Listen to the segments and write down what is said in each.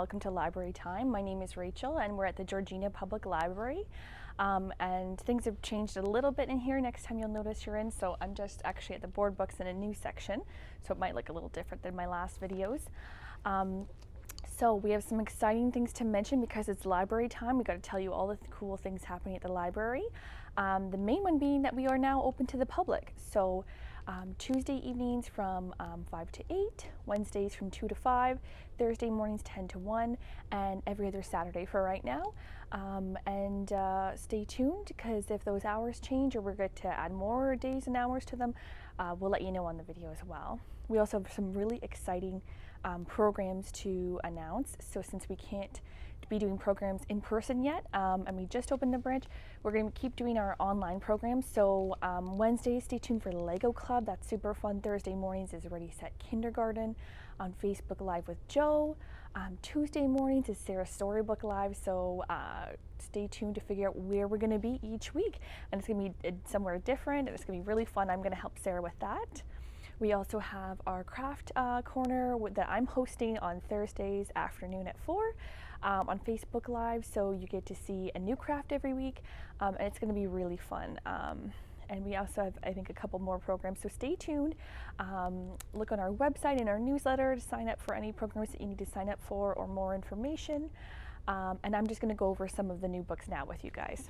welcome to Library Time. My name is Rachel and we're at the Georgina Public Library. And things have changed a little bit in here next time you'll notice you're in. So I'm just actually at the board books in a new section, so it might look a little different than my last videos. So we have some exciting things to mention because it's library time. We got to tell you all the cool things happening at the library. The main one being that we are now open to the public. So Tuesday evenings from 5 to 8, Wednesdays from 2 to 5, Thursday mornings 10 to 1, and every other Saturday for right now. Stay tuned, because if those hours change or we're going to add more days and hours to them, we'll let you know on the video as well. We also have some really exciting programs to announce. So since we can't be doing programs in person yet, and we just opened the branch, we're going to keep doing our online programs. So Wednesdays, stay tuned for Lego Club. That's super fun. Thursday mornings is Ready Set Kindergarten on Facebook Live with Joe. Tuesday mornings is Sarah's Storybook Live. So stay tuned to figure out where we're going to be each week, and it's going to be somewhere different, and it's going to be really fun. I'm going to help Sarah with that. We also have our craft corner that I'm hosting on Thursdays afternoon at 4 on Facebook Live. So you get to see a new craft every week, and it's going to be really fun. And we also have, I think, a couple more programs, so stay tuned. Look on our website and our newsletter to sign up for any programs that you need to sign up for or more information. And I'm just going to go over some of the new books now with you guys.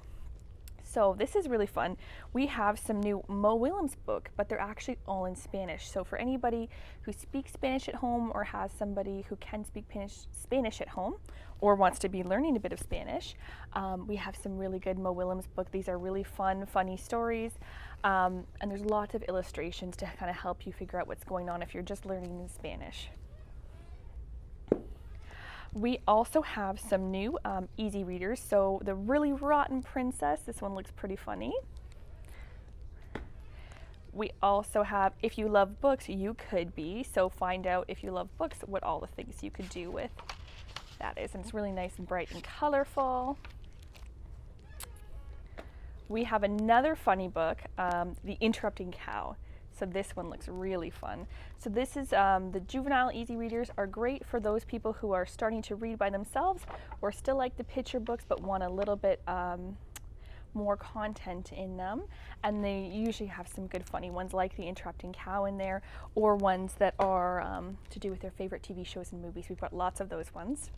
So this is really fun. We have some new Willems book, but they're actually all in Spanish. So for anybody who speaks Spanish at home or has somebody who can speak Spanish at home or wants to be learning a bit of Spanish, we have some really good Willems book. These are really fun, funny stories. And there's lots of illustrations to kind of help you figure out what's going on if you're just learning in Spanish. We also have some new easy readers. So the Really Rotten Princess, this one looks pretty funny. We also have If You Love Books, You Could Be. So find out if you love books, what all the things you could do with that is. And it's really nice and bright and colorful. We have another funny book, The Interrupting Cow. So this one looks really fun. So this is the juvenile easy readers are great for those people who are starting to read by themselves or still like the picture books but want a little bit more content in them. And they usually have some good funny ones like The Interrupting Cow in there, or ones that are to do with their favorite TV shows and movies. We've got lots of those ones.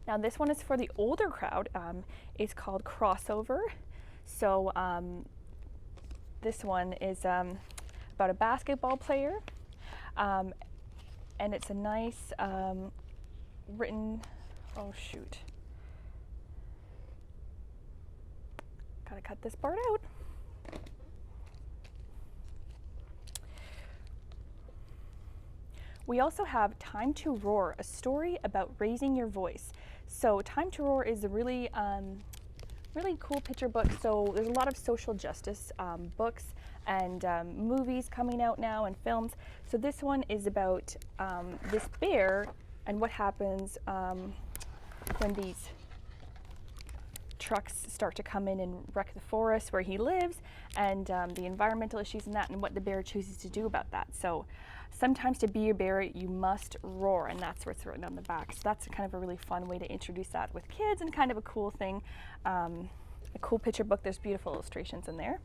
Now this one is for the older crowd. It's called Crossover. So this one is about a basketball player, and it's a nice written, oh shoot, gotta cut this part out. We also have Time to Roar, a story about raising your voice. So Time to Roar is a really cool picture book. So there's a lot of social justice books and movies coming out now and films. So this one is about this bear and what happens when these trucks start to come in and wreck the forest where he lives, and the environmental issues in that, and what the bear chooses to do about that. So sometimes to be a bear, you must roar, and that's what's written on the back. So that's kind of a really fun way to introduce that with kids, and kind of a cool thing. A cool picture book. There's beautiful illustrations in there.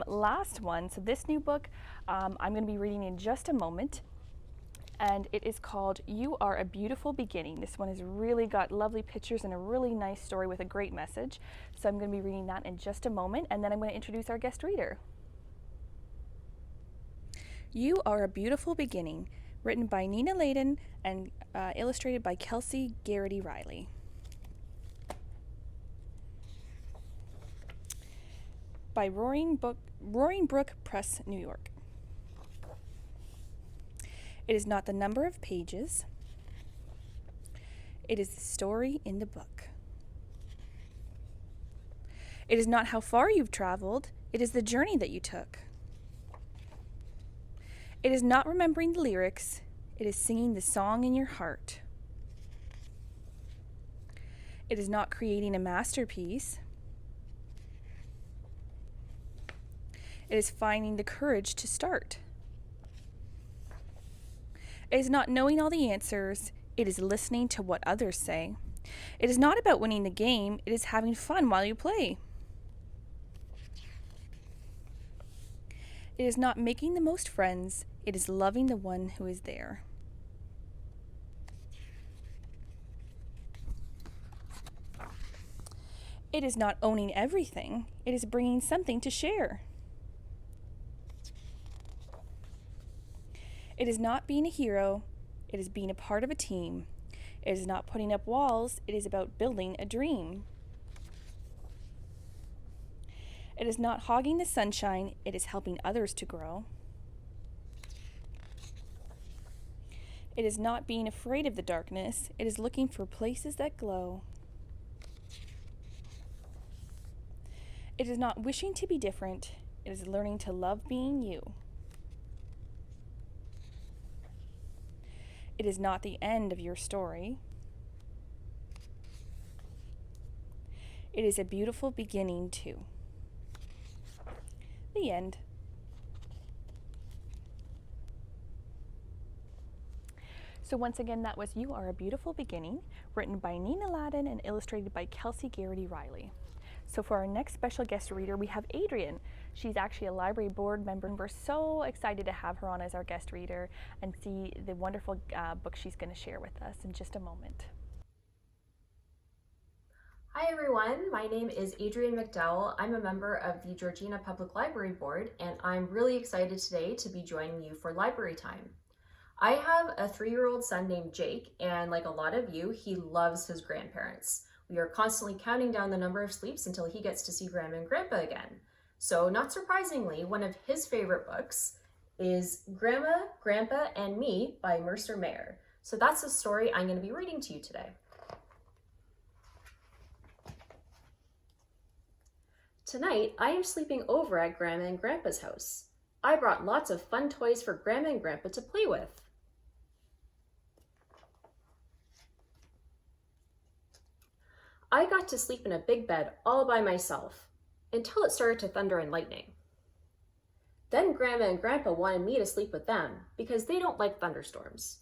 Last one, so this new book I'm going to be reading in just a moment, and it is called You Are a Beautiful Beginning. This one has really got lovely pictures and a really nice story with a great message. So I'm going to be reading that in just a moment, and then I'm going to introduce our guest reader. You Are a Beautiful Beginning, written by Nina Laden and illustrated by Kelsey Garrity-Riley. By Roaring Brook Press, New York. It is not the number of pages. It is the story in the book. It is not how far you've traveled. It is the journey that you took. It is not remembering the lyrics. It is singing the song in your heart. It is not creating a masterpiece. It is finding the courage to start. It is not knowing all the answers. It is listening to what others say. It is not about winning the game, it is having fun while you play. It is not making the most friends, it is loving the one who is there. It is not owning everything, it is bringing something to share. It is not being a hero, it is being a part of a team. It is not putting up walls, it is about building a dream. It is not hogging the sunshine, it is helping others to grow. It is not being afraid of the darkness, it is looking for places that glow. It is not wishing to be different, it is learning to love being you. It is not the end of your story. It is a beautiful beginning too. The end. So once again, that was You Are a Beautiful Beginning, written by Nina Laden and illustrated by Kelsey Garrity-Riley. So for our next special guest reader, we have Adrienne. She's actually a library board member, and we're so excited to have her on as our guest reader and see the wonderful book she's going to share with us in just a moment. Hi everyone, my name is Adrienne McDowell. I'm a member of the Georgina Public Library Board, and I'm really excited today to be joining you for Library Time. I have a 3-year-old son named Jake, and like a lot of you, he loves his grandparents. We are constantly counting down the number of sleeps until he gets to see Grandma and Grandpa again. So not surprisingly, one of his favorite books is Grandma, Grandpa, and Me by Mercer Mayer. So that's the story I'm going to be reading to you today. Tonight, I am sleeping over at Grandma and Grandpa's house. I brought lots of fun toys for Grandma and Grandpa to play with. I got to sleep in a big bed all by myself until it started to thunder and lightning. Then Grandma and Grandpa wanted me to sleep with them because they don't like thunderstorms.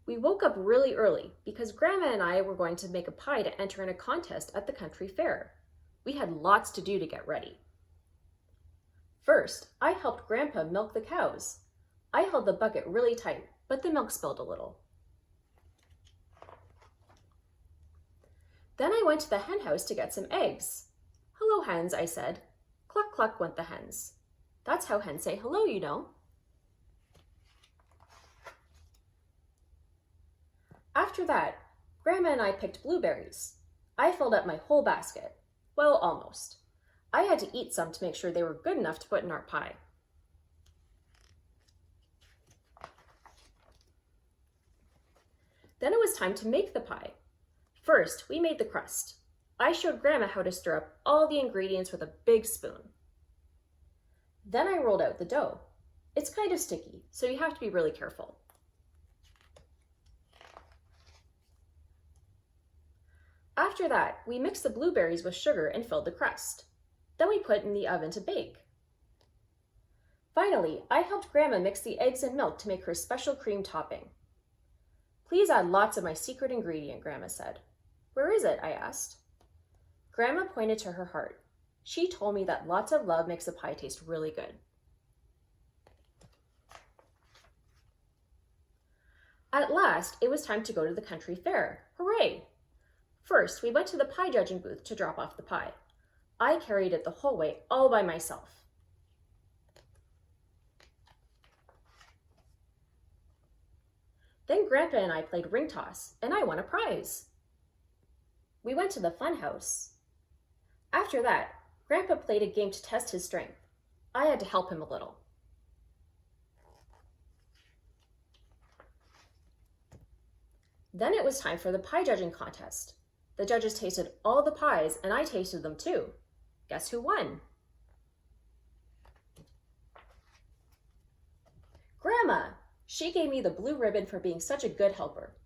We woke up really early because Grandma and I were going to make a pie to enter in a contest at the country fair. We had lots to do to get ready. First, I helped Grandpa milk the cows. I held the bucket really tight, but the milk spilled a little. Then I went to the hen house to get some eggs. "Hello, hens," I said. Cluck, cluck went the hens. That's how hens say hello, you know. After that, Grandma and I picked blueberries. I filled up my whole basket. Well, almost. I had to eat some to make sure they were good enough to put in our pie. Then it was time to make the pie. First, we made the crust. I showed Grandma how to stir up all the ingredients with a big spoon. Then I rolled out the dough. It's kind of sticky, so you have to be really careful. After that, we mixed the blueberries with sugar and filled the crust. Then we put it in the oven to bake. Finally, I helped Grandma mix the eggs and milk to make her special cream topping. "Please add lots of my secret ingredient," Grandma said. "Where is it?" I asked. Grandma pointed to her heart. She told me that lots of love makes a pie taste really good. At last, it was time to go to the country fair. Hooray! First, we went to the pie judging booth to drop off the pie. I carried it the whole way all by myself. Then Grandpa and I played ring toss, and I won a prize. We went to the fun house. After that, Grandpa played a game to test his strength. I had to help him a little. Then it was time for the pie judging contest. The judges tasted all the pies, and I tasted them too. Guess who won? Grandma! She gave me the blue ribbon for being such a good helper.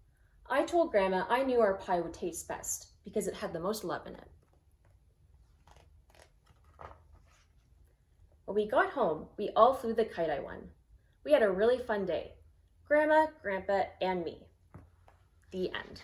I told Grandma I knew our pie would taste best because it had the most love in it. When we got home, we all flew the kite I won. We had a really fun day. Grandma, Grandpa, and me. The end.